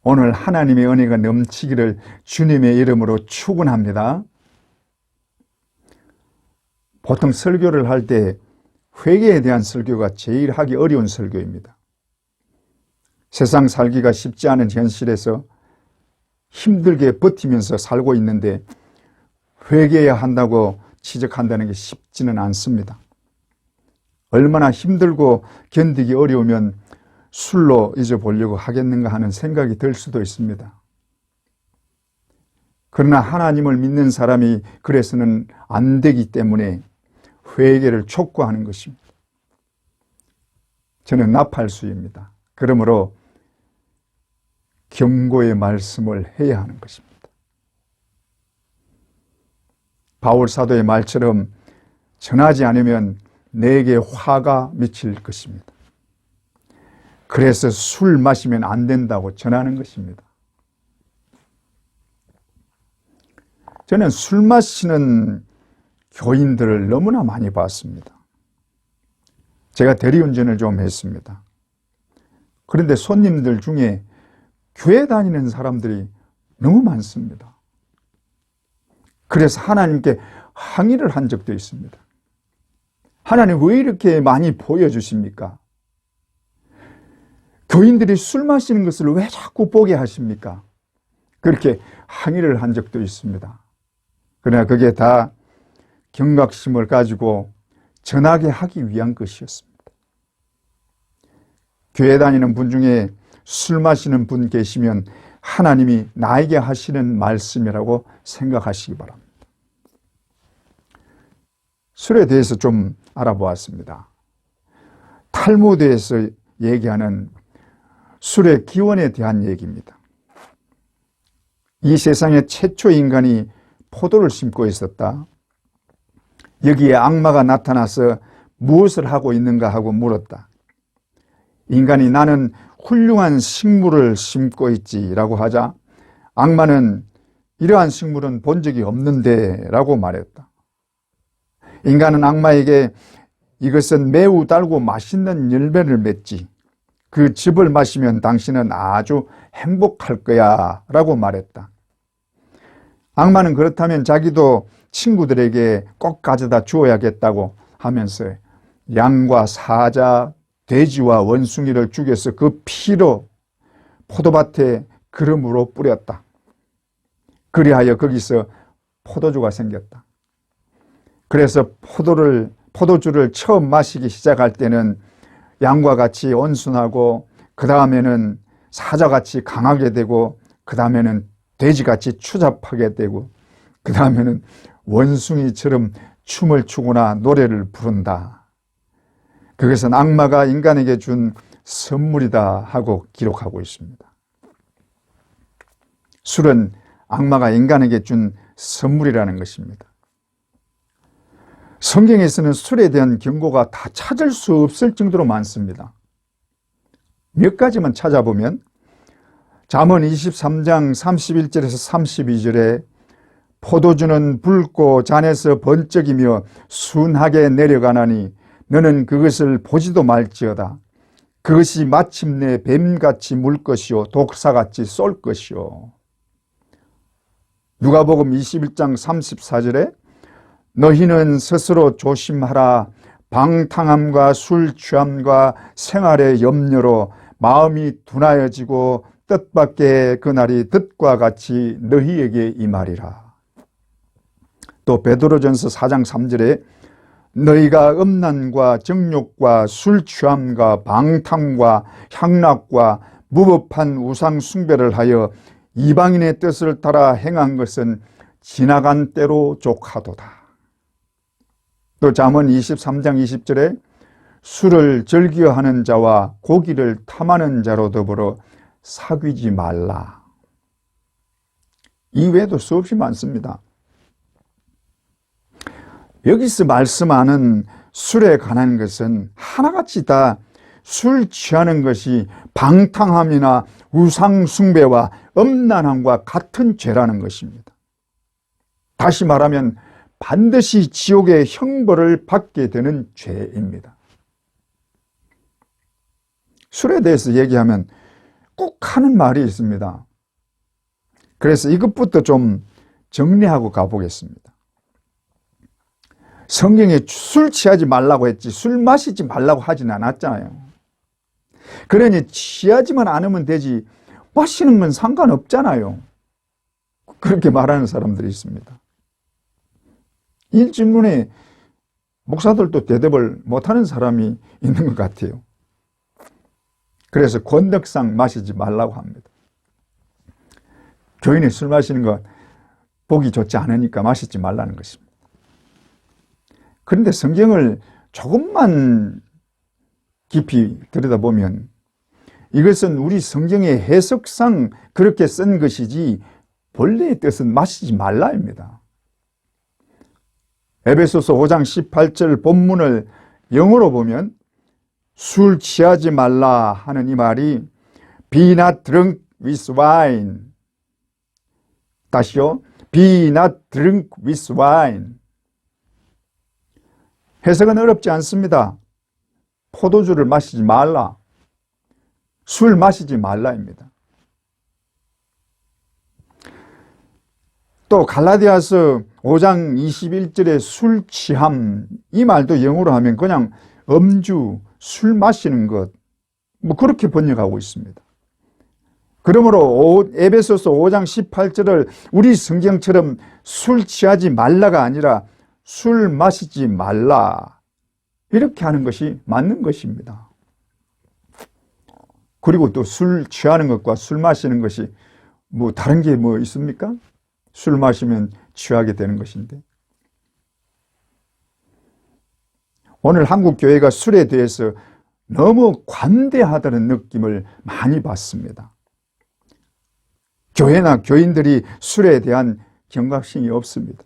오늘 하나님의 은혜가 넘치기를 주님의 이름으로 축원합니다. 보통 설교를 할 때 회개에 대한 설교가 제일 하기 어려운 설교입니다. 세상 살기가 쉽지 않은 현실에서 힘들게 버티면서 살고 있는데 회개해야 한다고 지적한다는 게 쉽지는 않습니다. 얼마나 힘들고 견디기 어려우면 술로 잊어보려고 하겠는가 하는 생각이 들 수도 있습니다. 그러나 하나님을 믿는 사람이 그래서는 안 되기 때문에 회개를 촉구하는 것입니다. 저는 나팔수입니다. 그러므로 경고의 말씀을 해야 하는 것입니다. 바울 사도의 말처럼 전하지 않으면 내게 화가 미칠 것입니다. 그래서 술 마시면 안 된다고 전하는 것입니다. 저는 술 마시는 교인들을 너무나 많이 봤습니다. 제가 대리운전을 좀 했습니다. 그런데 손님들 중에 교회 다니는 사람들이 너무 많습니다. 그래서 하나님께 항의를 한 적도 있습니다. 하나님 왜 이렇게 많이 보여주십니까? 교인들이 술 마시는 것을 왜 자꾸 보게 하십니까? 그렇게 항의를 한 적도 있습니다. 그러나 그게 다 경각심을 가지고 전하게 하기 위한 것이었습니다. 교회 다니는 분 중에 술 마시는 분 계시면 하나님이 나에게 하시는 말씀이라고 생각하시기 바랍니다. 술에 대해서 좀 알아보았습니다. 탈무드에서 얘기하는 술의 기원에 대한 얘기입니다. 이 세상에 최초 인간이 포도를 심고 있었다. 여기에 악마가 나타나서 무엇을 하고 있는가 하고 물었다. 인간이 나는 훌륭한 식물을 심고 있지라고 하자 악마는 이러한 식물은 본 적이 없는데 라고 말했다. 인간은 악마에게 이것은 매우 달고 맛있는 열매를 맺지. 그 즙을 마시면 당신은 아주 행복할 거야 라고 말했다. 악마는 그렇다면 자기도 친구들에게 꼭 가져다 주어야겠다고 하면서 양과 사자, 돼지와 원숭이를 죽여서 그 피로 포도밭에 그름으로 뿌렸다. 그리하여 거기서 포도주가 생겼다. 그래서 포도주를 처음 마시기 시작할 때는 양과 같이 온순하고 그 다음에는 사자같이 강하게 되고 그 다음에는 돼지같이 추잡하게 되고 그 다음에는 원숭이처럼 춤을 추거나 노래를 부른다. 그것은 악마가 인간에게 준 선물이다 하고 기록하고 있습니다. 술은 악마가 인간에게 준 선물이라는 것입니다. 성경에서는 술에 대한 경고가 다 찾을 수 없을 정도로 많습니다. 몇 가지만 찾아보면 잠언 23장 31절에서 32절에 포도주는 붉고 잔에서 번쩍이며 순하게 내려가나니 너는 그것을 보지도 말지어다. 그것이 마침내 뱀같이 물 것이요 독사같이 쏠 것이요. 누가복음 21장 34절에 너희는 스스로 조심하라. 방탕함과 술 취함과 생활의 염려로 마음이 둔하여지고 뜻밖의 그날이 뜻과 같이 너희에게 임하리라. 또 베드로전서 4장 3절에 너희가 음란과 정욕과 술 취함과 방탕과 향락과 무법한 우상 숭배를 하여 이방인의 뜻을 따라 행한 것은 지나간 때로 족하도다. 또 잠언 23장 20절에 술을 즐겨하는 자와 고기를 탐하는 자로 더불어 사귀지 말라. 이외에도 수없이 많습니다. 여기서 말씀하는 술에 관한 것은 하나같이 다 술 취하는 것이 방탕함이나 우상 숭배와 음란함과 같은 죄라는 것입니다. 다시 말하면 반드시 지옥의 형벌을 받게 되는 죄입니다. 술에 대해서 얘기하면 꼭 하는 말이 있습니다. 그래서 이것부터 좀 정리하고 가보겠습니다. 성경에 술 취하지 말라고 했지 술 마시지 말라고 하진 않았잖아요. 그러니 취하지만 않으면 되지 마시는 건 상관없잖아요. 그렇게 말하는 사람들이 있습니다. 이 질문에 목사들도 대답을 못하는 사람이 있는 것 같아요. 그래서 권덕상 마시지 말라고 합니다. 교인이 술 마시는 거 보기 좋지 않으니까 마시지 말라는 것입니다. 그런데 성경을 조금만 깊이 들여다보면 이것은 우리 성경의 해석상 그렇게 쓴 것이지 본래의 뜻은 마시지 말라입니다. 에베소서 5장 18절 본문을 영어로 보면 술 취하지 말라 하는 이 말이 Be not drunk with wine. 다시요. Be not drunk with wine. 해석은 어렵지 않습니다. 포도주를 마시지 말라. 술 마시지 말라입니다. 또 갈라디아서 5장 21절에 술 취함 이 말도 영어로 하면 그냥 음주, 술 마시는 것 뭐 그렇게 번역하고 있습니다. 그러므로 에베소서 5장 18절을 우리 성경처럼 술 취하지 말라가 아니라 술 마시지 말라 이렇게 하는 것이 맞는 것입니다. 그리고 또 술 취하는 것과 술 마시는 것이 뭐 다른 게 뭐 있습니까? 술 마시면 취하게 되는 것인데. 오늘 한국 교회가 술에 대해서 너무 관대하다는 느낌을 많이 받습니다. 교회나 교인들이 술에 대한 경각심이 없습니다.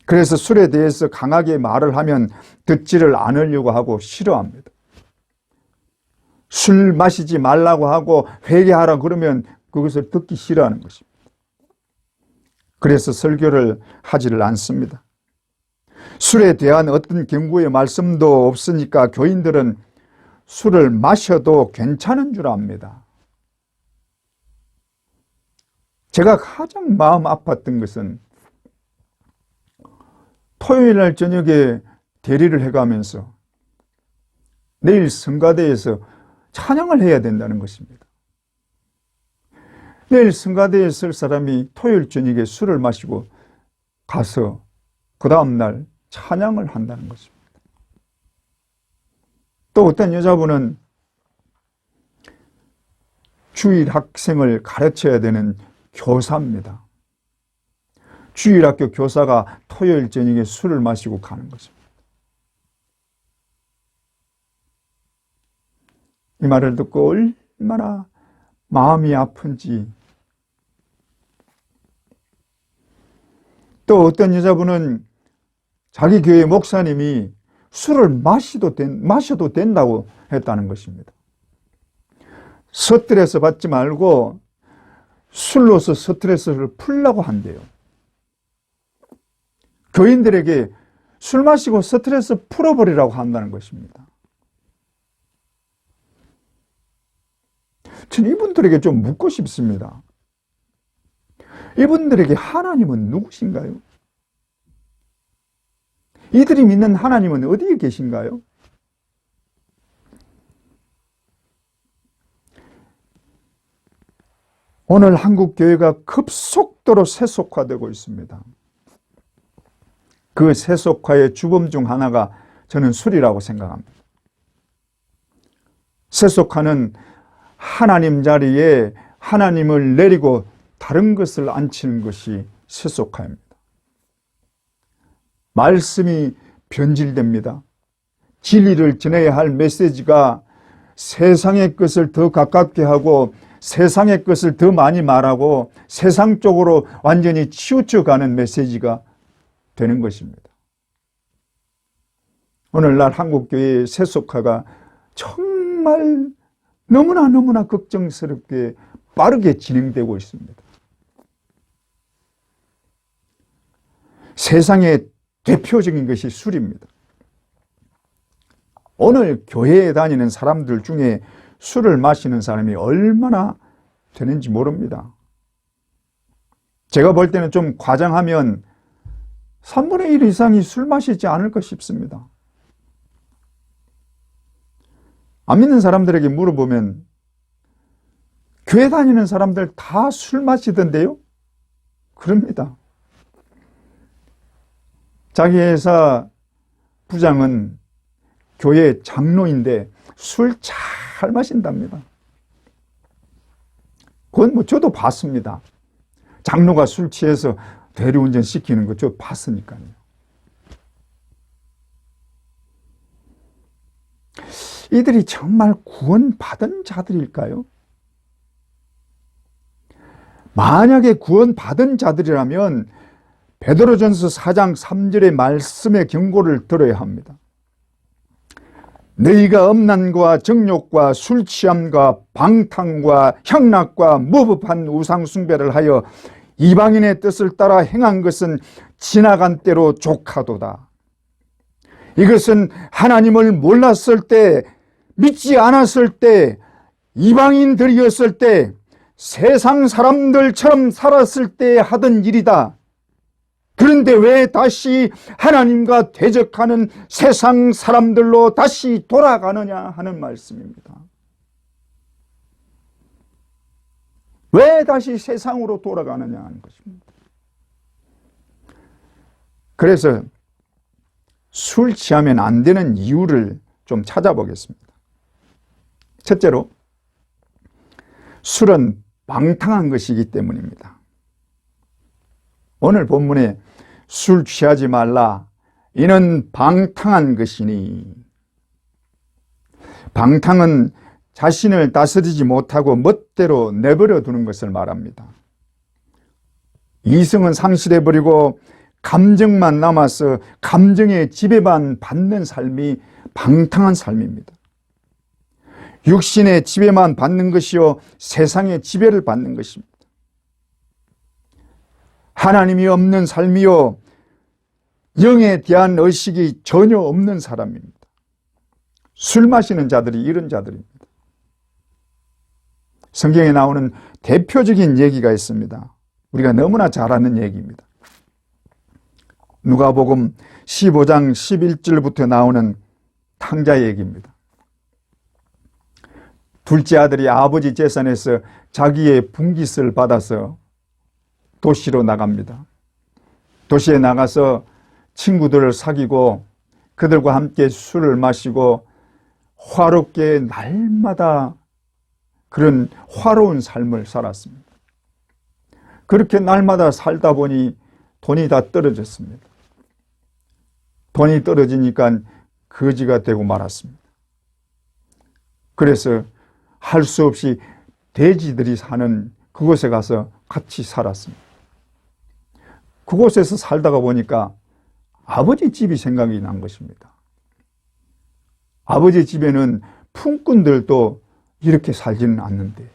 그래서 술에 대해서 강하게 말을 하면 듣지를 않으려고 하고 싫어합니다. 술 마시지 말라고 하고 회개하라 그러면 그것을 듣기 싫어하는 것입니다. 그래서 설교를 하지를 않습니다. 술에 대한 어떤 경고의 말씀도 없으니까 교인들은 술을 마셔도 괜찮은 줄 압니다. 제가 가장 마음 아팠던 것은 토요일 날 저녁에 대리를 해가면서 내일 성가대에서 찬양을 해야 된다는 것입니다. 내일 성가대에 설 사람이 토요일 저녁에 술을 마시고 가서 그 다음날 찬양을 한다는 것입니다. 또 어떤 여자분은 주일 학생을 가르쳐야 되는 교사입니다. 주일학교 교사가 토요일 저녁에 술을 마시고 가는 것입니다. 이 말을 듣고 얼마나 마음이 아픈지. 또 어떤 여자분은 자기 교회 목사님이 술을 마셔도 된다고 했다는 것입니다. 스트레스 받지 말고 술로서 스트레스를 풀려고 한대요. 교인들에게 술 마시고 스트레스 풀어버리라고 한다는 것입니다. 저는 이분들에게 좀 묻고 싶습니다. 이분들에게 하나님은 누구신가요? 이들이 믿는 하나님은 어디에 계신가요? 오늘 한국 교회가 급속도로 세속화되고 있습니다. 그 세속화의 주범 중 하나가 저는 술이라고 생각합니다. 세속화는 하나님 자리에 하나님을 내리고 다른 것을 앉히는 것이 세속화입니다. 말씀이 변질됩니다. 진리를 전해야 할 메시지가 세상의 것을 더 가깝게 하고 세상의 것을 더 많이 말하고 세상 쪽으로 완전히 치우쳐가는 메시지가 되는 것입니다. 오늘날 한국교회의 세속화가 정말 너무나 걱정스럽게 빠르게 진행되고 있습니다. 세상의 대표적인 것이 술입니다. 오늘 교회에 다니는 사람들 중에 술을 마시는 사람이 얼마나 되는지 모릅니다. 제가 볼 때는 좀 과장하면 3분의 1 이상이 술 마시지 않을까 싶습니다. 안 믿는 사람들에게 물어보면 교회 다니는 사람들 다 술 마시던데요? 그럽니다. 자기 회사 부장은 교회 장로인데 술 잘 마신답니다. 그건 뭐 저도 봤습니다. 장로가 술 취해서 대리운전 시키는 거 저 봤으니까요. 이들이 정말 구원받은 자들일까요? 만약에 구원받은 자들이라면 베드로전서 4장 3절의 말씀의 경고를 들어야 합니다. 너희가 음란과 정욕과 술 취함과 방탕과 향락과 무법한 우상 숭배를 하여 이방인의 뜻을 따라 행한 것은 지나간 때로 족하도다. 이것은 하나님을 몰랐을 때, 믿지 않았을 때, 이방인들이었을 때, 세상 사람들처럼 살았을 때 하던 일이다. 그런데 왜 다시 하나님과 대적하는 세상 사람들로 다시 돌아가느냐 하는 말씀입니다. 왜 다시 세상으로 돌아가느냐 하는 것입니다. 그래서 술 취하면 안 되는 이유를 좀 찾아보겠습니다. 첫째로, 술은 방탕한 것이기 때문입니다. 오늘 본문에 술 취하지 말라, 이는 방탕한 것이니. 방탕은 자신을 다스리지 못하고 멋대로 내버려 두는 것을 말합니다. 이성은 상실해버리고 감정만 남아서 감정의 지배만 받는 삶이 방탕한 삶입니다. 육신의 지배만 받는 것이요, 세상의 지배를 받는 것입니다. 하나님이 없는 삶이요, 영에 대한 의식이 전혀 없는 사람입니다. 술 마시는 자들이 이런 자들입니다. 성경에 나오는 대표적인 얘기가 있습니다. 우리가 너무나 잘 아는 얘기입니다. 누가복음 15장 11절부터 나오는 탕자 얘기입니다. 둘째 아들이 아버지 재산에서 자기의 분깃을 받아서 도시로 나갑니다. 도시에 나가서 친구들을 사귀고 그들과 함께 술을 마시고 화롭게 날마다 그런 화로운 삶을 살았습니다. 그렇게 날마다 살다 보니 돈이 다 떨어졌습니다. 돈이 떨어지니까 거지가 되고 말았습니다. 그래서 할 수 없이 돼지들이 사는 그곳에 가서 같이 살았습니다. 그곳에서 살다가 보니까 아버지 집이 생각이 난 것입니다. 아버지 집에는 품꾼들도 이렇게 살지는 않는데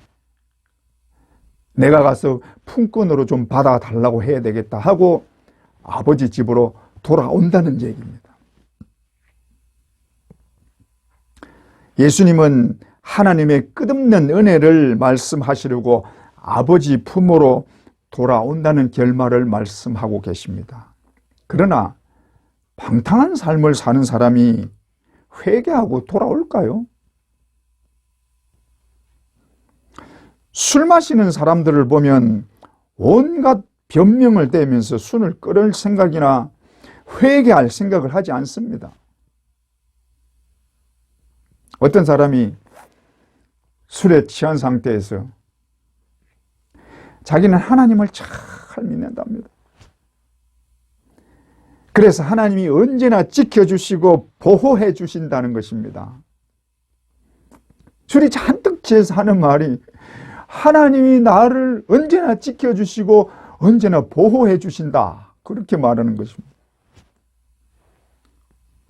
내가 가서 품꾼으로 좀 받아달라고 해야 되겠다 하고 아버지 집으로 돌아온다는 얘기입니다. 예수님은 하나님의 끝없는 은혜를 말씀하시려고 아버지 품으로 돌아온다는 결말을 말씀하고 계십니다. 그러나 방탕한 삶을 사는 사람이 회개하고 돌아올까요? 술 마시는 사람들을 보면 온갖 변명을 대면서 술을 끊을 생각이나 회개할 생각을 하지 않습니다. 어떤 사람이 술에 취한 상태에서 자기는 하나님을 잘 믿는답니다. 그래서 하나님이 언제나 지켜주시고 보호해 주신다는 것입니다. 술이 잔뜩 취해서 하는 말이 하나님이 나를 언제나 지켜주시고 언제나 보호해 주신다, 그렇게 말하는 것입니다.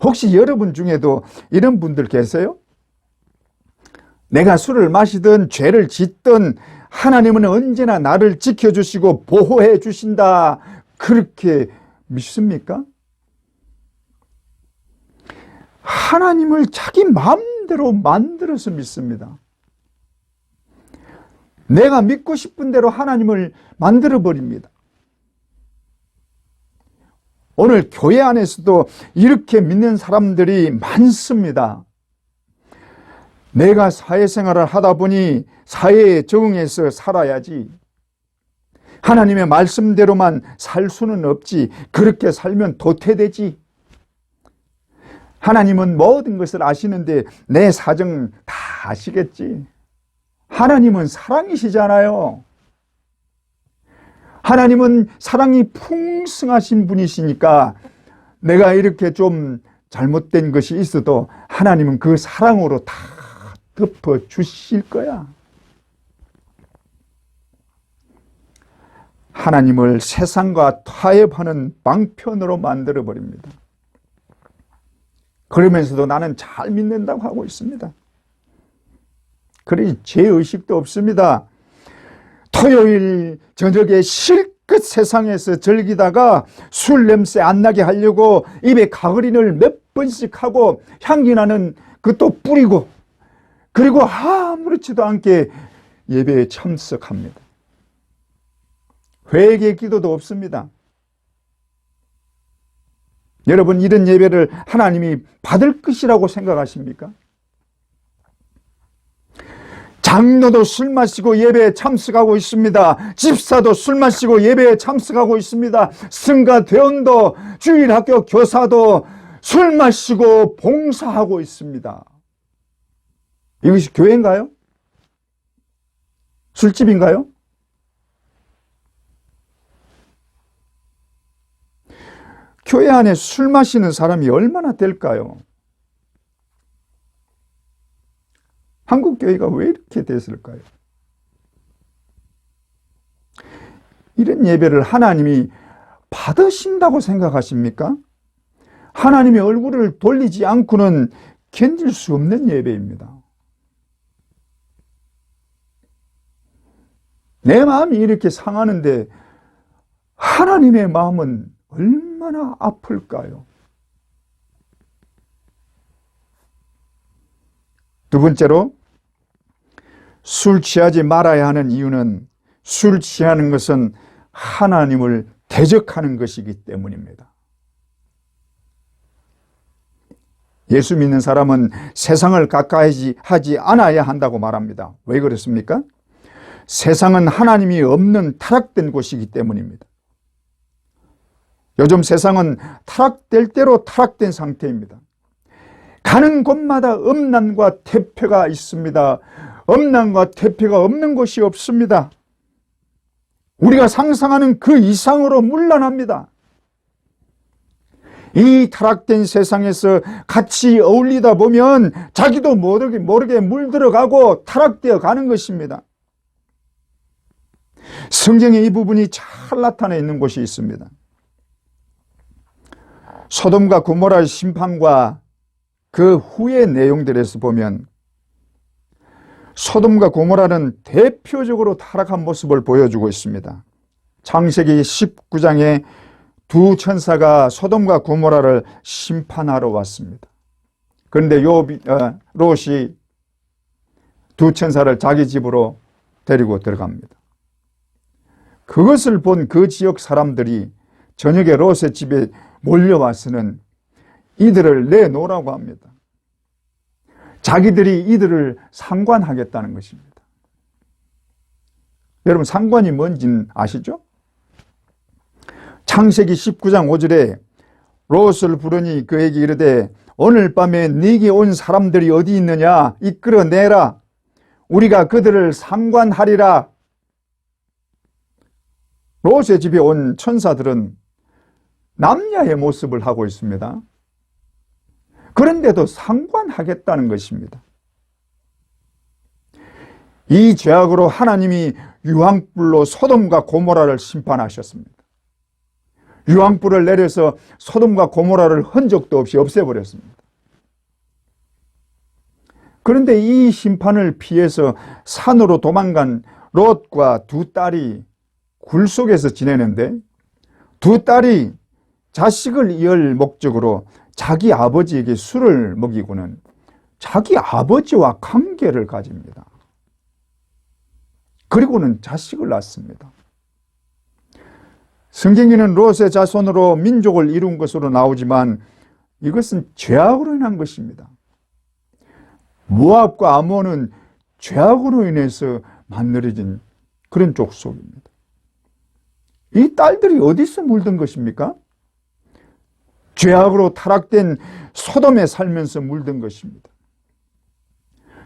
혹시 여러분 중에도 이런 분들 계세요? 내가 술을 마시든 죄를 짓든 하나님은 언제나 나를 지켜주시고 보호해 주신다, 그렇게 믿습니까? 하나님을 자기 마음대로 만들어서 믿습니다. 내가 믿고 싶은 대로 하나님을 만들어 버립니다. 오늘 교회 안에서도 이렇게 믿는 사람들이 많습니다. 내가 사회생활을 하다 보니 사회에 적응해서 살아야지, 하나님의 말씀대로만 살 수는 없지, 그렇게 살면 도태되지, 하나님은 모든 것을 아시는데 내 사정 다 아시겠지. 하나님은 사랑이시잖아요. 하나님은 사랑이 풍성하신 분이시니까 내가 이렇게 좀 잘못된 것이 있어도 하나님은 그 사랑으로 다 덮어 주실 거야. 하나님을 세상과 타협하는 방편으로 만들어 버립니다. 그러면서도 나는 잘 믿는다고 하고 있습니다. 그러니 죄의식도 없습니다. 토요일 저녁에 실컷 세상에서 즐기다가 술 냄새 안 나게 하려고 입에 가그린을 몇 번씩 하고 향기 나는 그것도 뿌리고, 그리고 아무렇지도 않게 예배에 참석합니다. 회개 기도도 없습니다. 여러분, 이런 예배를 하나님이 받을 것이라고 생각하십니까? 장로도 술 마시고 예배에 참석하고 있습니다. 집사도 술 마시고 예배에 참석하고 있습니다. 성가 대원도 주일학교 교사도 술 마시고 봉사하고 있습니다. 이것이 교회인가요? 술집인가요? 교회 안에 술 마시는 사람이 얼마나 될까요? 한국 교회가 왜 이렇게 됐을까요? 이런 예배를 하나님이 받으신다고 생각하십니까? 하나님의 얼굴을 돌리지 않고는 견딜 수 없는 예배입니다. 내 마음이 이렇게 상하는데 하나님의 마음은 얼마나 아플까요? 두 번째로, 술 취하지 말아야 하는 이유는 술 취하는 것은 하나님을 대적하는 것이기 때문입니다. 예수 믿는 사람은 세상을 가까이 하지 않아야 한다고 말합니다. 왜 그렇습니까? 세상은 하나님이 없는 타락된 곳이기 때문입니다. 요즘 세상은 타락될 대로 타락된 상태입니다. 가는 곳마다 음란과 퇴폐가 있습니다. 음란과 퇴폐가 없는 곳이 없습니다. 우리가 상상하는 그 이상으로 문란합니다. 이 타락된 세상에서 같이 어울리다 보면 자기도 모르게 물들어가고 타락되어 가는 것입니다. 성경에 이 부분이 잘 나타나 있는 곳이 있습니다. 소돔과 고모라의 심판과 그 후의 내용들에서 보면 소돔과 고모라는 대표적으로 타락한 모습을 보여주고 있습니다. 창세기 19장에 두 천사가 소돔과 고모라를 심판하러 왔습니다. 그런데 롯이 두 천사를 자기 집으로 데리고 들어갑니다. 그것을 본 그 지역 사람들이 저녁에 롯의 집에 몰려와서는 이들을 내놓으라고 합니다. 자기들이 이들을 상관하겠다는 것입니다. 여러분, 상관이 뭔지는 아시죠? 창세기 19장 5절에 롯을 부르니 그에게 이르되 오늘 밤에 네게 온 사람들이 어디 있느냐 이끌어내라. 우리가 그들을 상관하리라. 롯의 집에 온 천사들은 남녀의 모습을 하고 있습니다. 그런데도 상관하겠다는 것입니다. 이 죄악으로 하나님이 유황불로 소돔과 고모라를 심판하셨습니다. 유황불을 내려서 소돔과 고모라를 흔적도 없이 없애버렸습니다. 그런데 이 심판을 피해서 산으로 도망간 롯과 두 딸이 굴 속에서 지내는데, 두 딸이 자식을 이을 목적으로 자기 아버지에게 술을 먹이고는 자기 아버지와 관계를 가집니다. 그리고는 자식을 낳습니다. 성경에는 롯의 자손으로 민족을 이룬 것으로 나오지만 이것은 죄악으로 인한 것입니다. 모압과 아몬은 죄악으로 인해서 만들어진 그런 족속입니다. 이 딸들이 어디서 물든 것입니까? 죄악으로 타락된 소돔에 살면서 물든 것입니다.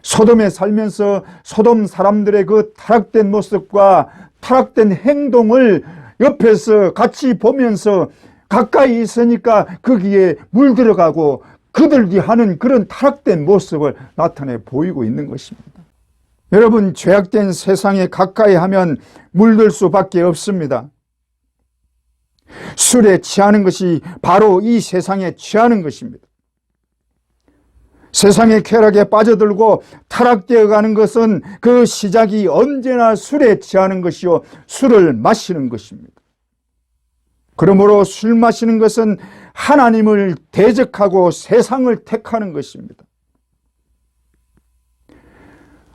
소돔에 살면서 소돔 사람들의 그 타락된 모습과 타락된 행동을 옆에서 같이 보면서 가까이 있으니까 거기에 물들어가고 그들이 하는 그런 타락된 모습을 나타내 보이고 있는 것입니다. 여러분, 죄악된 세상에 가까이 하면 물들 수밖에 없습니다. 술에 취하는 것이 바로 이 세상에 취하는 것입니다. 세상의 쾌락에 빠져들고 타락되어 가는 것은 그 시작이 언제나 술에 취하는 것이요, 술을 마시는 것입니다. 그러므로 술 마시는 것은 하나님을 대적하고 세상을 택하는 것입니다.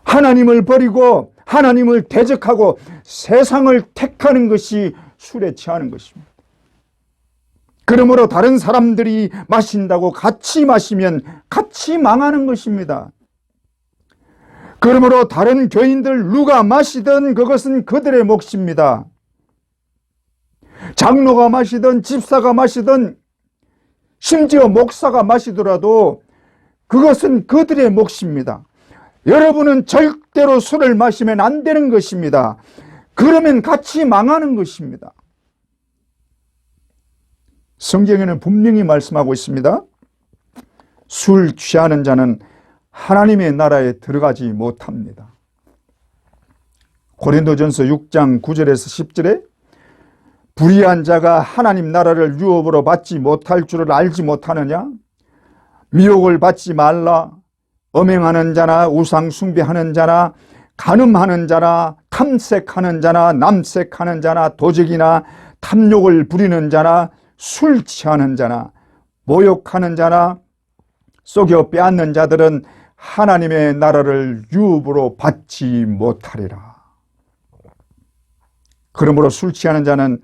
하나님을 버리고 하나님을 대적하고 세상을 택하는 것이 술에 취하는 것입니다. 그러므로 다른 사람들이 마신다고 같이 마시면 같이 망하는 것입니다. 그러므로 다른 교인들 누가 마시든 그것은 그들의 몫입니다. 장로가 마시든 집사가 마시든 심지어 목사가 마시더라도 그것은 그들의 몫입니다. 여러분은 절대로 술을 마시면 안 되는 것입니다. 그러면 같이 망하는 것입니다. 성경에는 분명히 말씀하고 있습니다. 술 취하는 자는 하나님의 나라에 들어가지 못합니다. 고린도전서 6장 9절에서 10절에 불의한 자가 하나님 나라를 유업으로 받지 못할 줄을 알지 못하느냐? 미혹을 받지 말라. 음행하는 자나 우상 숭배하는 자나 간음하는 자나 탐색하는 자나 남색하는 자나 도적이나 탐욕을 부리는 자나 술 취하는 자나 모욕하는 자나 속여 빼앗는 자들은 하나님의 나라를 유업으로 받지 못하리라. 그러므로 술 취하는 자는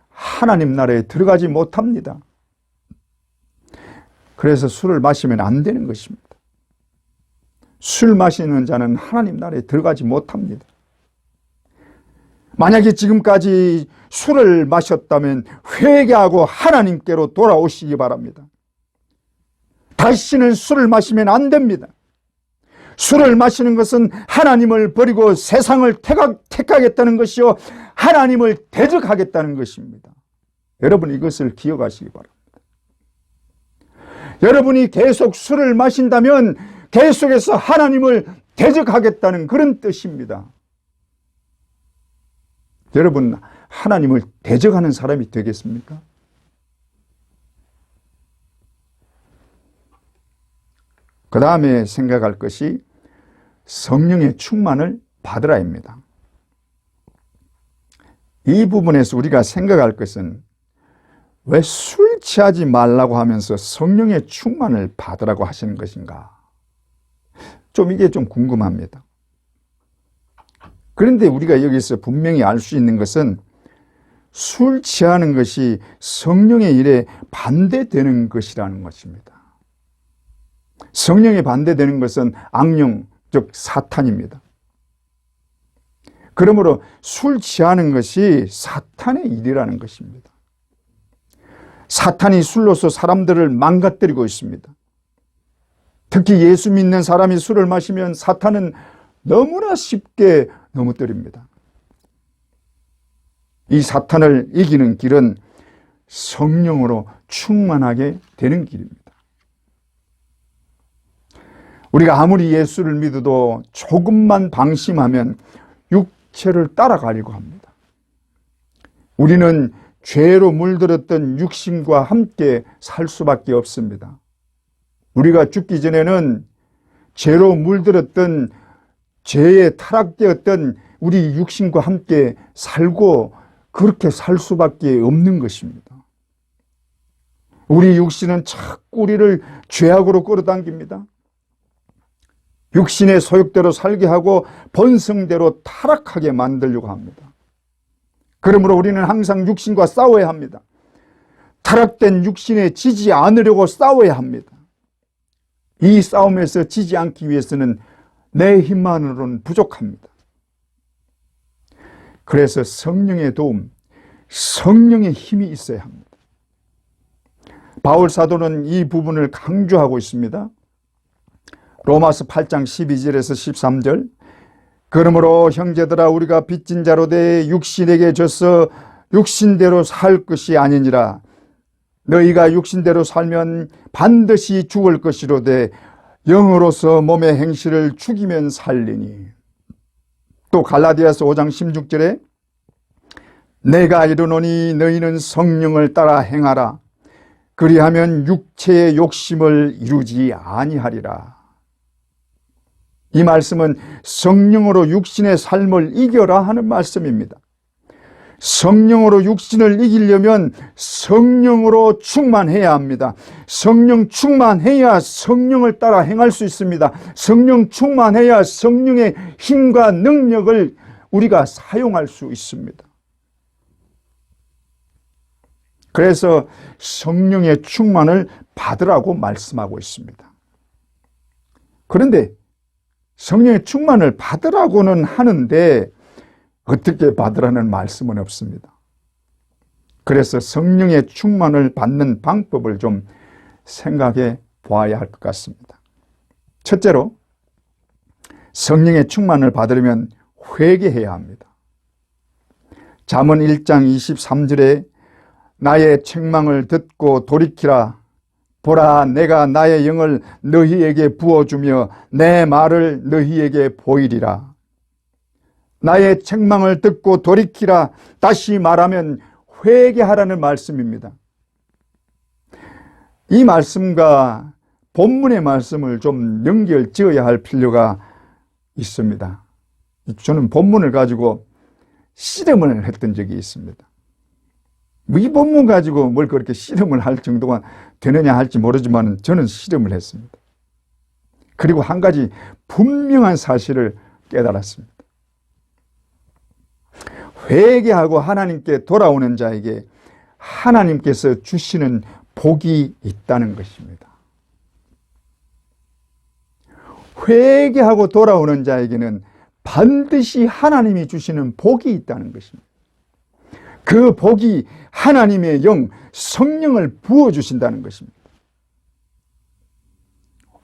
하나님 나라에 들어가지 못합니다. 그래서 술을 마시면 안 되는 것입니다. 술 마시는 자는 하나님 나라에 들어가지 못합니다. 만약에 지금까지 술을 마셨다면 회개하고 하나님께로 돌아오시기 바랍니다. 다시는 술을 마시면 안 됩니다. 술을 마시는 것은 하나님을 버리고 세상을 택하겠다는 것이요, 하나님을 대적하겠다는 것입니다. 여러분, 이것을 기억하시기 바랍니다. 여러분이 계속 술을 마신다면 계속해서 하나님을 대적하겠다는 그런 뜻입니다. 여러분, 하나님을 대적하는 사람이 되겠습니까? 그 다음에 생각할 것이 성령의 충만을 받으라입니다. 이 부분에서 우리가 생각할 것은 왜 술 취하지 말라고 하면서 성령의 충만을 받으라고 하시는 것인가? 이게 좀 궁금합니다. 그런데 우리가 여기서 분명히 알 수 있는 것은 술 취하는 것이 성령의 일에 반대되는 것이라는 것입니다. 성령에 반대되는 것은 악령, 즉 사탄입니다. 그러므로 술 취하는 것이 사탄의 일이라는 것입니다. 사탄이 술로서 사람들을 망가뜨리고 있습니다. 특히 예수 믿는 사람이 술을 마시면 사탄은 너무나 쉽게 넘어뜨립니다. 이 사탄을 이기는 길은 성령으로 충만하게 되는 길입니다. 우리가 아무리 예수를 믿어도 조금만 방심하면 육체를 따라가려고 합니다. 우리는 죄로 물들었던 육신과 함께 살 수밖에 없습니다. 우리가 죽기 전에는 죄로 물들었던 죄에 타락되었던 우리 육신과 함께 살고 그렇게 살 수밖에 없는 것입니다. 우리 육신은 자꾸 우리를 죄악으로 끌어당깁니다. 육신의 소욕대로 살게 하고 본성대로 타락하게 만들려고 합니다. 그러므로 우리는 항상 육신과 싸워야 합니다. 타락된 육신에 지지 않으려고 싸워야 합니다. 이 싸움에서 지지 않기 위해서는 내 힘만으로는 부족합니다. 그래서 성령의 도움, 성령의 힘이 있어야 합니다. 바울 사도는 이 부분을 강조하고 있습니다. 로마서 8장 12절에서 13절, 그러므로 형제들아 우리가 빚진 자로 돼 육신에게 져서 육신대로 살 것이 아니니라. 너희가 육신대로 살면 반드시 죽을 것이로되 영으로서 몸의 행실을 죽이면 살리니. 또 갈라디아서 5장 16절에 내가 이르노니 너희는 성령을 따라 행하라. 그리하면 육체의 욕심을 이루지 아니하리라. 이 말씀은 성령으로 육신의 삶을 이겨라 하는 말씀입니다. 성령으로 육신을 이기려면 성령으로 충만해야 합니다. 성령 충만해야 성령을 따라 행할 수 있습니다. 성령 충만해야 성령의 힘과 능력을 우리가 사용할 수 있습니다. 그래서 성령의 충만을 받으라고 말씀하고 있습니다. 그런데 성령의 충만을 받으라고는 하는데 어떻게 받으라는 말씀은 없습니다. 그래서 성령의 충만을 받는 방법을 좀 생각해 보아야 할 것 같습니다. 첫째로 성령의 충만을 받으려면 회개해야 합니다. 잠언 1장 23절에 나의 책망을 듣고 돌이키라. 보라, 내가 나의 영을 너희에게 부어주며 내 말을 너희에게 보이리라. 나의 책망을 듣고 돌이키라. 다시 말하면 회개하라는 말씀입니다. 이 말씀과 본문의 말씀을 좀 연결 지어야 할 필요가 있습니다. 저는 본문을 가지고 씨름을 했던 적이 있습니다. 이 본문 가지고 뭘 그렇게 씨름을 할 정도가 되느냐 할지 모르지만 저는 씨름을 했습니다. 그리고 한 가지 분명한 사실을 깨달았습니다. 회개하고 하나님께 돌아오는 자에게 하나님께서 주시는 복이 있다는 것입니다. 회개하고 돌아오는 자에게는 반드시 하나님이 주시는 복이 있다는 것입니다. 그 복이 하나님의 영, 성령을 부어주신다는 것입니다.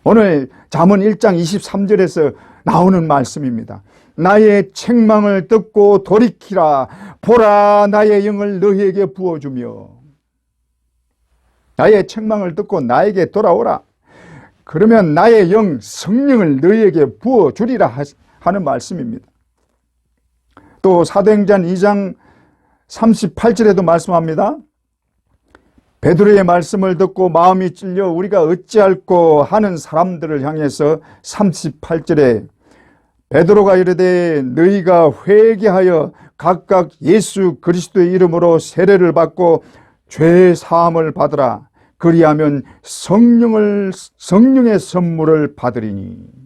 오늘 잠언 1장 23절에서 나오는 말씀입니다. 나의 책망을 듣고 돌이키라. 보라, 나의 영을 너희에게 부어주며. 나의 책망을 듣고 나에게 돌아오라. 그러면 나의 영, 성령을 너희에게 부어주리라 하는 말씀입니다. 또 사도행전 2장 38절에도 말씀합니다. 베드로의 말씀을 듣고 마음이 찔려 우리가 어찌할꼬 하는 사람들을 향해서 38절에 베드로가 이르되 너희가 회개하여 각각 예수 그리스도의 이름으로 세례를 받고 죄 사함을 받으라. 그리하면 성령의 선물을 받으리니.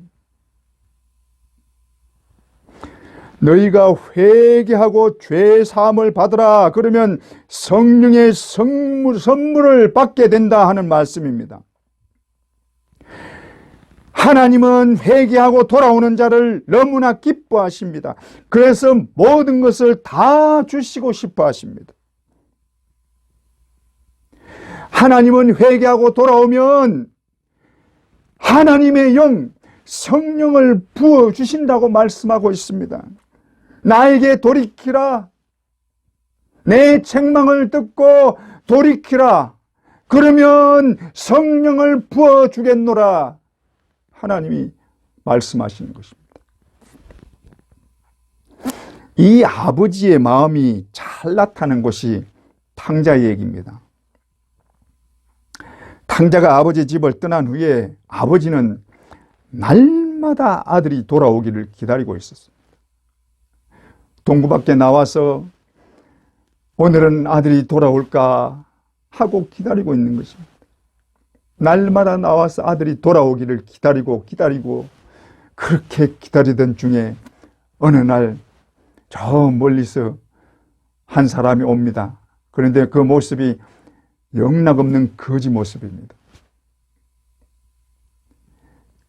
너희가 회개하고 죄 사함을 받으라. 그러면 성령의 선물을 받게 된다 하는 말씀입니다. 하나님은 회개하고 돌아오는 자를 너무나 기뻐하십니다. 그래서 모든 것을 다 주시고 싶어 하십니다. 하나님은 회개하고 돌아오면 하나님의 영, 성령을 부어주신다고 말씀하고 있습니다. 나에게 돌이키라. 내 책망을 듣고 돌이키라. 그러면 성령을 부어주겠노라. 하나님이 말씀하시는 것입니다. 이 아버지의 마음이 잘 나타나는 곳이 탕자의 얘기입니다. 탕자가 아버지 집을 떠난 후에 아버지는 날마다 아들이 돌아오기를 기다리고 있었습니다. 동구 밖에 나와서 오늘은 아들이 돌아올까 하고 기다리고 있는 것입니다. 날마다 나와서 아들이 돌아오기를 기다리고 그렇게 기다리던 중에 어느 날 저 멀리서 한 사람이 옵니다. 그런데 그 모습이 영락없는 거지 모습입니다.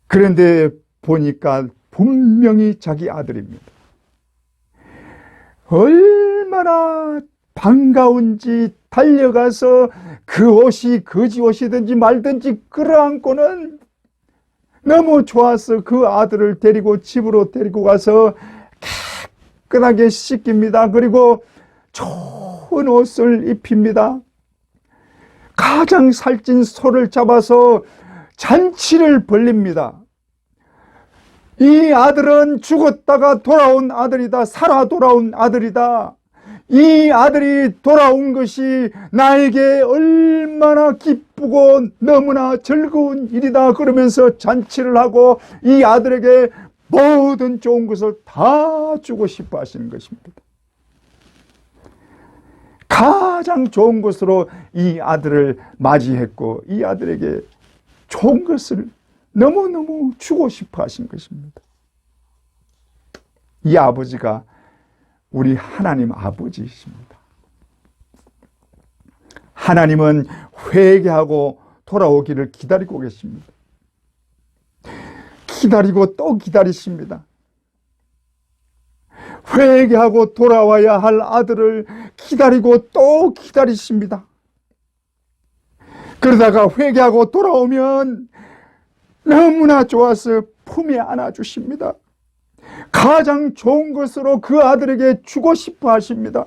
그런데 보니까 분명히 자기 아들입니다. 얼마나 반가운지 달려가서 그 옷이 거지 옷이든지 말든지 끌어안고는 너무 좋아서 그 아들을 데리고 집으로 데리고 가서 깨끗하게 씻깁니다. 그리고 좋은 옷을 입힙니다. 가장 살찐 소를 잡아서 잔치를 벌립니다. 이 아들은 죽었다가 돌아온 아들이다. 살아 돌아온 아들이다. 이 아들이 돌아온 것이 나에게 얼마나 기쁘고 너무나 즐거운 일이다. 그러면서 잔치를 하고 이 아들에게 모든 좋은 것을 다 주고 싶어 하시는 것입니다. 가장 좋은 것으로 이 아들을 맞이했고 이 아들에게 좋은 것을 너무너무 주고 싶어 하신 것입니다. 이 아버지가 우리 하나님 아버지이십니다. 하나님은 회개하고 돌아오기를 기다리고 계십니다. 기다리고 또 기다리십니다. 회개하고 돌아와야 할 아들을 기다리고 또 기다리십니다. 그러다가 회개하고 돌아오면 너무나 좋아서 품에 안아주십니다. 가장 좋은 것으로 그 아들에게 주고 싶어 하십니다.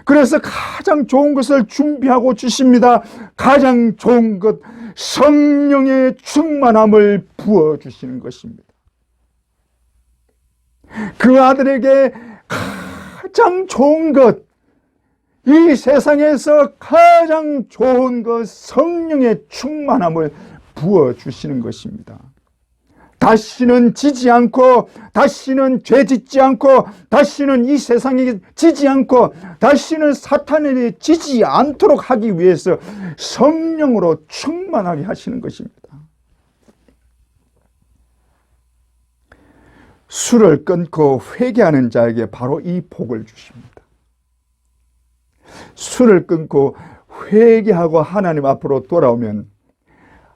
그래서 가장 좋은 것을 준비하고 주십니다. 가장 좋은 것, 성령의 충만함을 부어주시는 것입니다. 그 아들에게 가장 좋은 것, 이 세상에서 가장 좋은 것, 성령의 충만함을 부어주시는 것입니다. 다시는 지지 않고, 다시는 죄 짓지 않고, 다시는 이 세상에 지지 않고, 다시는 사탄에게 지지 않도록 하기 위해서 성령으로 충만하게 하시는 것입니다. 술을 끊고 회개하는 자에게 바로 이 복을 주십니다. 술을 끊고 회개하고 하나님 앞으로 돌아오면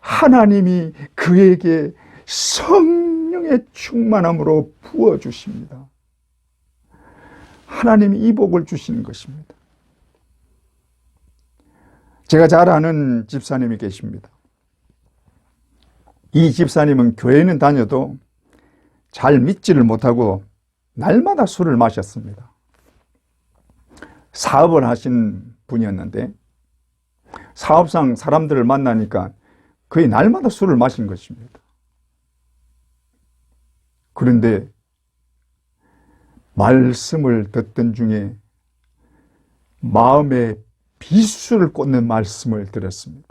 하나님이 그에게 성령의 충만함으로 부어주십니다. 하나님이 이 복을 주시는 것입니다. 제가 잘 아는 집사님이 계십니다. 이 집사님은 교회는 다녀도 잘 믿지를 못하고 날마다 술을 마셨습니다. 사업을 하신 분이었는데 사업상 사람들을 만나니까 거의 날마다 술을 마신 것입니다. 그런데 말씀을 듣던 중에 마음에 비수를 꽂는 말씀을 들었습니다.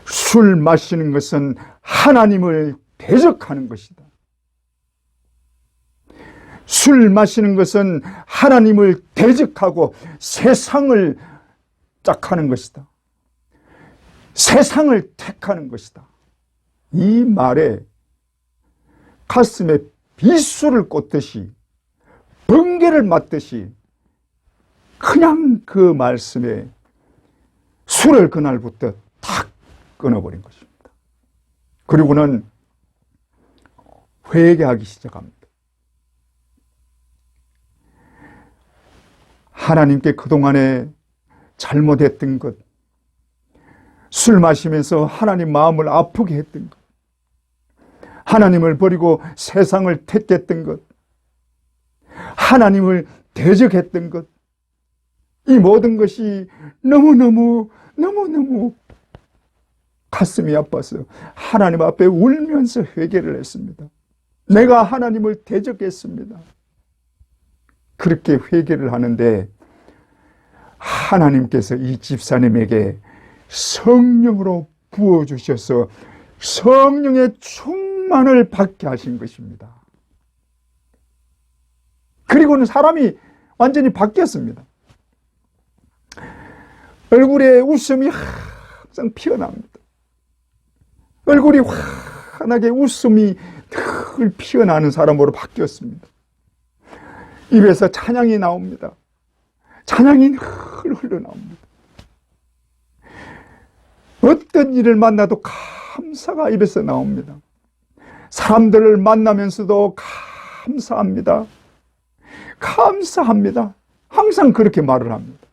술 마시는 것은 하나님을 대적하는 것이다. 술 마시는 것은 하나님을 대적하고 세상을 짝하는 것이다. 세상을 택하는 것이다. 이 말에 가슴에 비수를 꽂듯이 번개를 맞듯이 그냥 그 말씀에 술을 그날부터 탁 끊어버린 것입니다. 그리고는 회개하기 시작합니다. 하나님께 그동안에 잘못했던 것, 술 마시면서 하나님 마음을 아프게 했던 것, 하나님을 버리고 세상을 택했던 것, 하나님을 대적했던 것, 이 모든 것이 너무너무 가슴이 아파서 하나님 앞에 울면서 회개를 했습니다. 내가 하나님을 대적했습니다. 그렇게 회개를 하는데 하나님께서 이 집사님에게 성령으로 부어주셔서 성령의 충만을 받게 하신 것입니다. 그리고는 사람이 완전히 바뀌었습니다. 얼굴에 웃음이 항상 피어납니다. 얼굴이 환하게 웃음이 늘 피어나는 사람으로 바뀌었습니다. 입에서 찬양이 나옵니다. 찬양이 늘 흘러나옵니다. 어떤 일을 만나도 감사가 입에서 나옵니다. 사람들을 만나면서도 감사합니다. 감사합니다. 항상 그렇게 말을 합니다.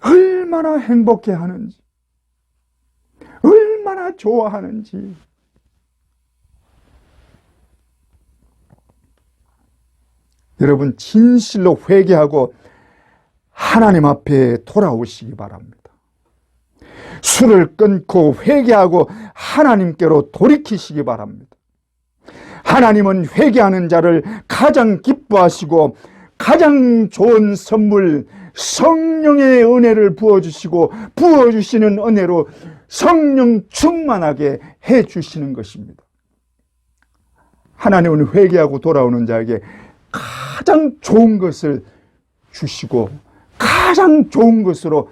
얼마나 행복해 하는지, 얼마나 좋아하는지. 여러분, 진실로 회개하고 하나님 앞에 돌아오시기 바랍니다. 술을 끊고 회개하고 하나님께로 돌이키시기 바랍니다. 하나님은 회개하는 자를 가장 기뻐하시고 가장 좋은 선물, 성령의 은혜를 부어주시고 부어주시는 은혜로 성령 충만하게 해주시는 것입니다. 하나님은 회개하고 돌아오는 자에게 가장 좋은 것을 주시고 가장 좋은 것으로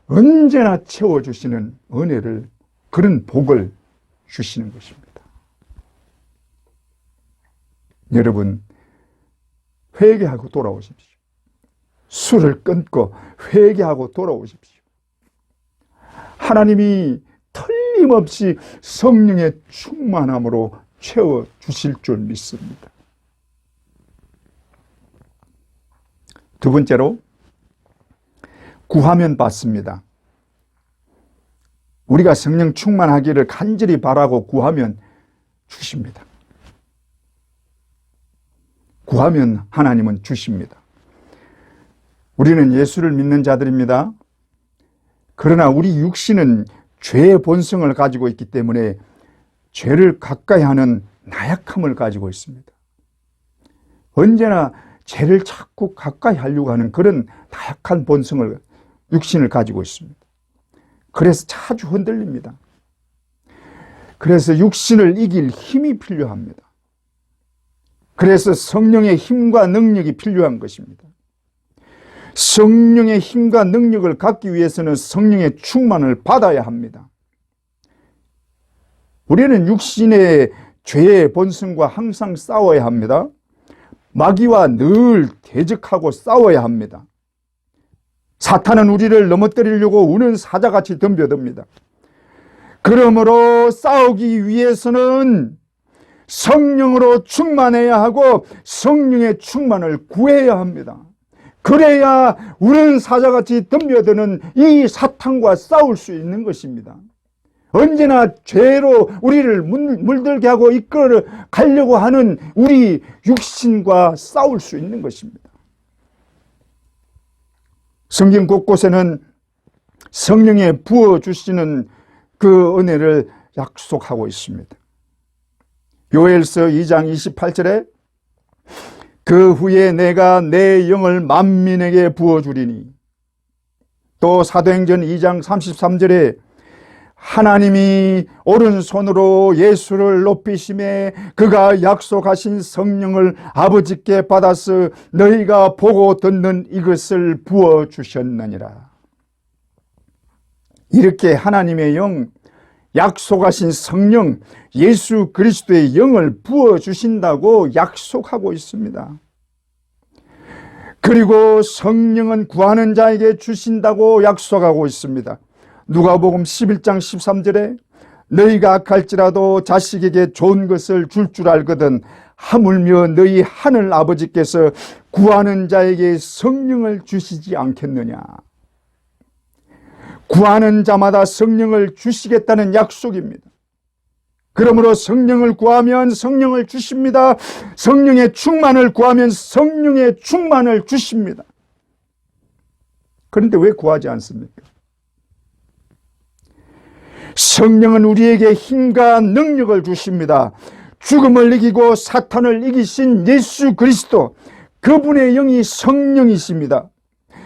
언제나 채워주시는 은혜를, 그런 복을 주시는 것입니다. 여러분, 회개하고 돌아오십시오. 술을 끊고 회개하고 돌아오십시오. 하나님이 틀림없이 성령의 충만함으로 채워주실 줄 믿습니다. 두 번째로, 구하면 받습니다. 우리가 성령 충만하기를 간절히 바라고 구하면 주십니다. 구하면 하나님은 주십니다. 우리는 예수를 믿는 자들입니다. 그러나 우리 육신은 죄의 본성을 가지고 있기 때문에 죄를 가까이 하는 나약함을 가지고 있습니다. 언제나 죄를 자꾸 가까이 하려고 하는 그런 나약한 본성을, 육신을 가지고 있습니다. 그래서 자주 흔들립니다. 그래서 육신을 이길 힘이 필요합니다. 그래서 성령의 힘과 능력이 필요한 것입니다. 성령의 힘과 능력을 갖기 위해서는 성령의 충만을 받아야 합니다. 우리는 육신의 죄의 본성과 항상 싸워야 합니다. 마귀와 늘 대적하고 싸워야 합니다. 사탄은 우리를 넘어뜨리려고 우는 사자같이 덤벼듭니다. 그러므로 싸우기 위해서는 성령으로 충만해야 하고 성령의 충만을 구해야 합니다. 그래야 우는 사자같이 덤벼드는 이 사탄과 싸울 수 있는 것입니다. 언제나 죄로 우리를 물들게 하고 이끌어 가려고 하는 우리 육신과 싸울 수 있는 것입니다. 성경 곳곳에는 성령의 부어주시는 그 은혜를 약속하고 있습니다. 요엘서 2장 28절에 그 후에 내가 내 영을 만민에게 부어주리니, 또 사도행전 2장 33절에 하나님이 오른손으로 예수를 높이심에 그가 약속하신 성령을 아버지께 받아서 너희가 보고 듣는 이것을 부어주셨느니라. 이렇게 하나님의 영, 약속하신 성령, 예수 그리스도의 영을 부어주신다고 약속하고 있습니다. 그리고 성령은 구하는 자에게 주신다고 약속하고 있습니다. 누가복음 11장 13절에 너희가 악할지라도 자식에게 좋은 것을 줄 줄 알거든 하물며 너희 하늘 아버지께서 구하는 자에게 성령을 주시지 않겠느냐. 구하는 자마다 성령을 주시겠다는 약속입니다. 그러므로 성령을 구하면 성령을 주십니다. 성령의 충만을 구하면 성령의 충만을 주십니다. 그런데 왜 구하지 않습니까? 성령은 우리에게 힘과 능력을 주십니다. 죽음을 이기고 사탄을 이기신 예수 그리스도, 그분의 영이 성령이십니다.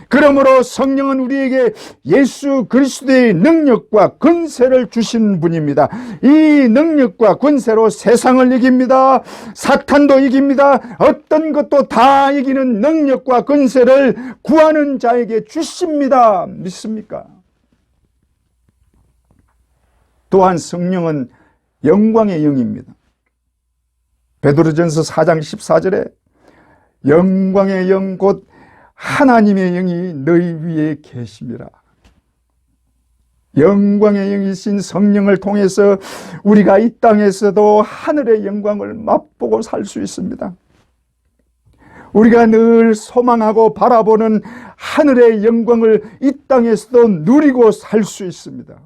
그러므로 성령은 우리에게 예수 그리스도의 능력과 권세를 주신 분입니다. 이 능력과 권세로 세상을 이깁니다. 사탄도 이깁니다. 어떤 것도 다 이기는 능력과 권세를 구하는 자에게 주십니다. 믿습니까? 또한 성령은 영광의 영입니다. 베드로전서 4장 14절에 영광의 영 곧 하나님의 영이 너희 위에 계심이라. 영광의 영이신 성령을 통해서 우리가 이 땅에서도 하늘의 영광을 맛보고 살 수 있습니다. 우리가 늘 소망하고 바라보는 하늘의 영광을 이 땅에서도 누리고 살 수 있습니다.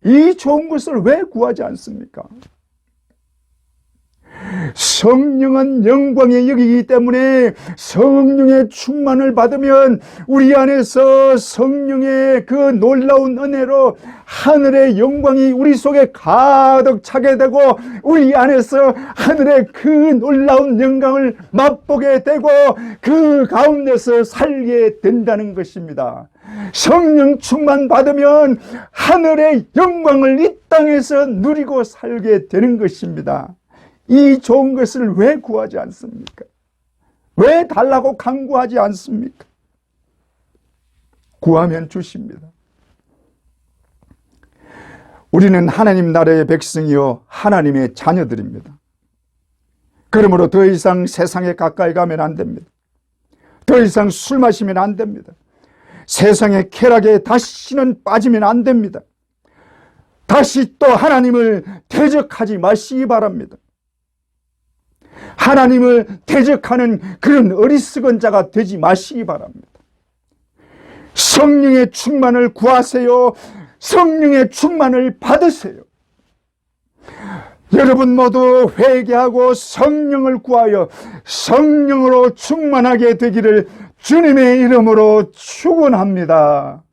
이 좋은 것을 왜 구하지 않습니까? 성령은 영광의 영이기 때문에 성령의 충만을 받으면 우리 안에서 성령의 그 놀라운 은혜로 하늘의 영광이 우리 속에 가득 차게 되고 우리 안에서 하늘의 그 놀라운 영광을 맛보게 되고 그 가운데서 살게 된다는 것입니다. 성령 충만 받으면 하늘의 영광을 이 땅에서 누리고 살게 되는 것입니다. 이 좋은 것을 왜 구하지 않습니까? 왜 달라고 간구하지 않습니까? 구하면 주십니다. 우리는 하나님 나라의 백성이요 하나님의 자녀들입니다. 그러므로 더 이상 세상에 가까이 가면 안 됩니다. 더 이상 술 마시면 안 됩니다. 세상의 쾌락에 다시는 빠지면 안 됩니다. 다시 또 하나님을 대적하지 마시기 바랍니다. 하나님을 대적하는 그런 어리석은 자가 되지 마시기 바랍니다. 성령의 충만을 구하세요. 성령의 충만을 받으세요. 여러분 모두 회개하고 성령을 구하여 성령으로 충만하게 되기를 주님의 이름으로 축원합니다.